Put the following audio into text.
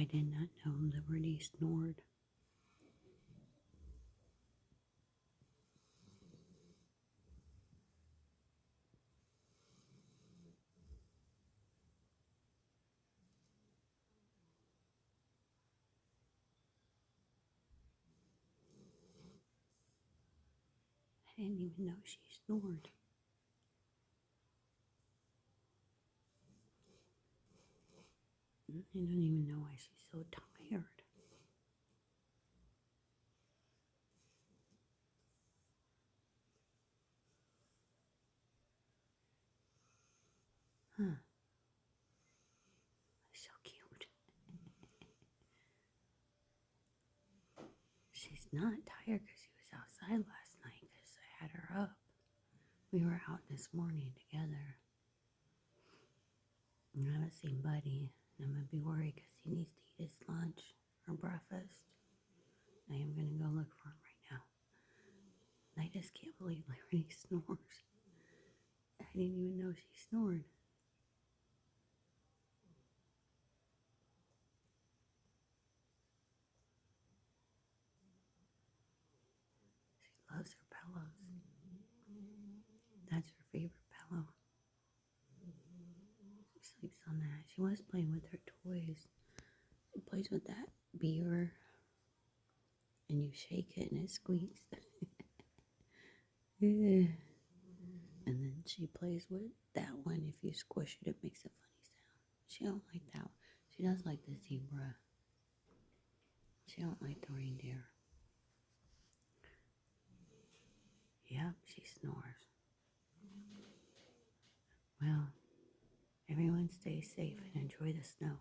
I did not know Liberty snored. I didn't even know she snored. I don't even know why she's so tired. Huh. So cute. She's not tired because she was outside last night because I had her up. We were out this morning together. And I haven't seen Buddy. I'm going to be worried because he needs to eat his lunch or breakfast. I am going to go look for him right now. I just can't believe Liberty snores. I didn't even know she snored. She loves her pillows. That's her favorite pillow. She sleeps on that. She was playing with her toys. She plays with that beer, and you shake it and it squeaks. Yeah. And then she plays with that one. If you squish it, it makes a funny sound. She don't like that one. She does like the zebra. She don't like the reindeer. Yep, she snores. Well, everyone stay safe and enjoy the snow.